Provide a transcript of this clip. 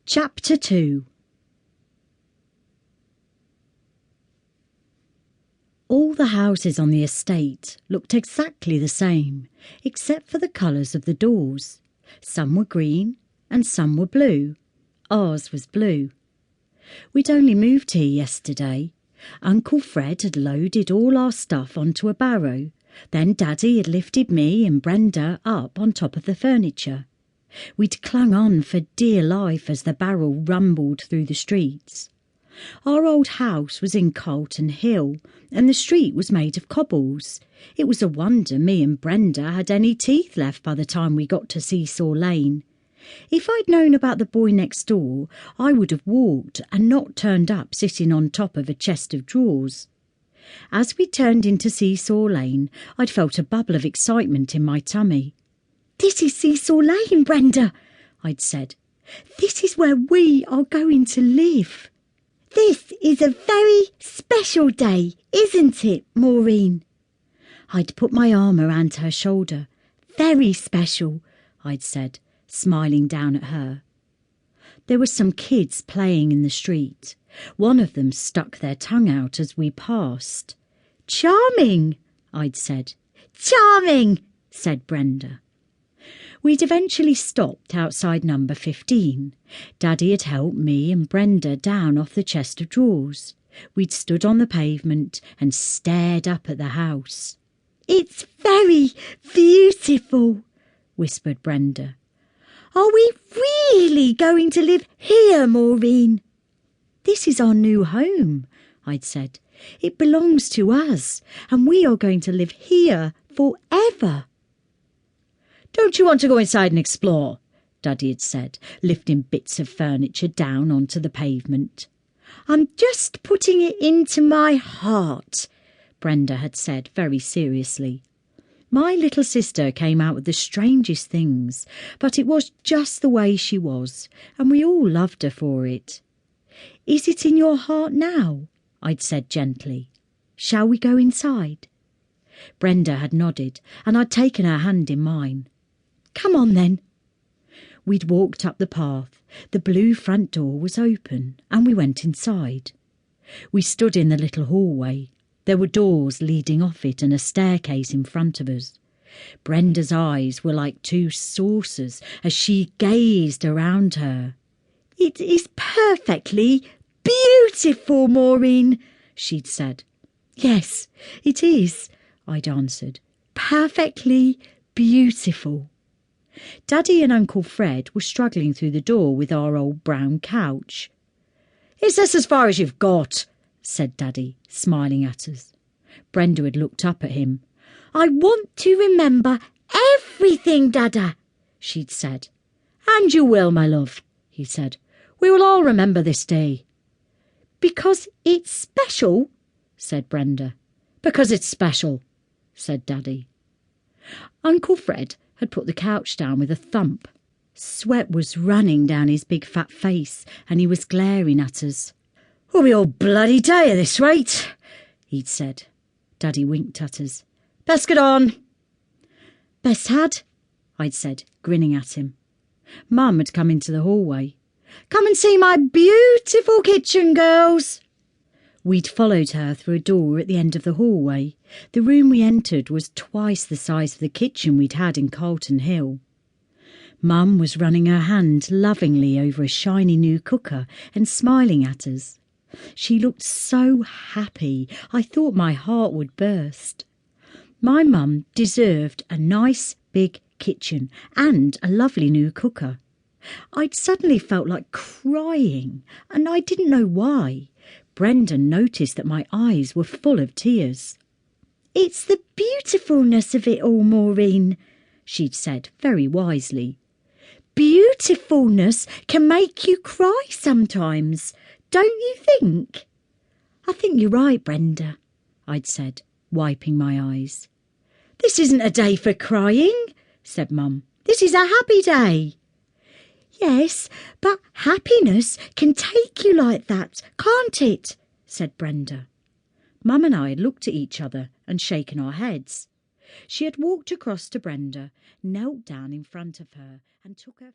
Chapter 2. All the houses on the estate looked exactly the same, except for the colours of the doors. Some were green and some were blue. Ours was blue. We'd only moved here yesterday. Uncle Fred had loaded all our stuff onto a barrow. Then Daddy had lifted me and Brenda up on top of the furniture. We'd clung on for dear life as the barrel rumbled through the streets. Our old house was in Carlton Hill, and the street was made of cobbles. It was a wonder me and Brenda had any teeth left by the time we got to Seesaw Lane. If I'd known about the boy next door, I would have walked and not turned up sitting on top of a chest of drawers. As we turned into Seesaw Lane, I'd felt a bubble of excitement in my tummy. "This is Seesaw Lane, Brenda," I'd said. "This is where we are going to live." "This is a very special day, isn't it, Maureen?" I'd put my arm around her shoulder. "Very special," I'd said, smiling down at her. There were some kids playing in the street. One of them stuck their tongue out as we passed. "Charming," I'd said. "Charming," said Brenda. We'd eventually stopped outside number 15. Daddy had helped me and Brenda down off the chest of drawers. We'd stood on the pavement and stared up at the house. "It's very beautiful," whispered Brenda. "Are we really going to live here, Maureen?" "This is our new home," I'd said. "It belongs to us, and we are going to live here forever." "Don't you want to go inside and explore?" Daddy had said, lifting bits of furniture down onto the pavement. "I'm just putting it into my heart," Brenda had said very seriously. My little sister came out with the strangest things, but it was just the way she was, and we all loved her for it. "Is it in your heart now?" I'd said gently. "Shall we go inside?" Brenda had nodded, and I'd taken her hand in mine. "Come on then." We'd walked up the path. The blue front door was open, and we went inside. We stood in the little hallway. There were doors leading off it and a staircase in front of us. Brenda's eyes were like two saucers as she gazed around her. "It is perfectly beautiful, Maureen," she'd said. "Yes, it is," I'd answered. "Perfectly beautiful." Daddy and Uncle Fred were struggling through the door with our old brown couch. "Is this as far as you've got?" said Daddy, smiling at us. Brenda had looked up at him. "I want to remember everything, Dada," she'd said. "And you will, my love," he said. "We will all remember this day." "Because it's special," said Brenda. "Because it's special," said Daddy. Uncle Fred had put the couch down with a thump. Sweat was running down his big fat face, and he was glaring at us. "We'll be all bloody day at this rate," he'd said. Daddy winked at us. "Best get on." "Best had," I'd said, grinning at him. Mum had come into the hallway. "Come and see my beautiful kitchen, girls." We'd followed her through a door at the end of the hallway. The room we entered was twice the size of the kitchen we'd had in Carlton Hill. Mum was running her hand lovingly over a shiny new cooker and smiling at us. She looked so happy, I thought my heart would burst. My mum deserved a nice big kitchen and a lovely new cooker. I'd suddenly felt like crying, and I didn't know why. Brenda noticed that my eyes were full of tears. "It's the beautifulness of it all, Maureen," she'd said very wisely. "Beautifulness can make you cry sometimes, don't you think?" "I think you're right, Brenda," I'd said, wiping my eyes. "This isn't a day for crying," said Mum. "This is a happy day." "Yes, but happiness can take you like that, can't it?" said Brenda. Mum and I had looked at each other and shaken our heads. She had walked across to Brenda, knelt down in front of her and took her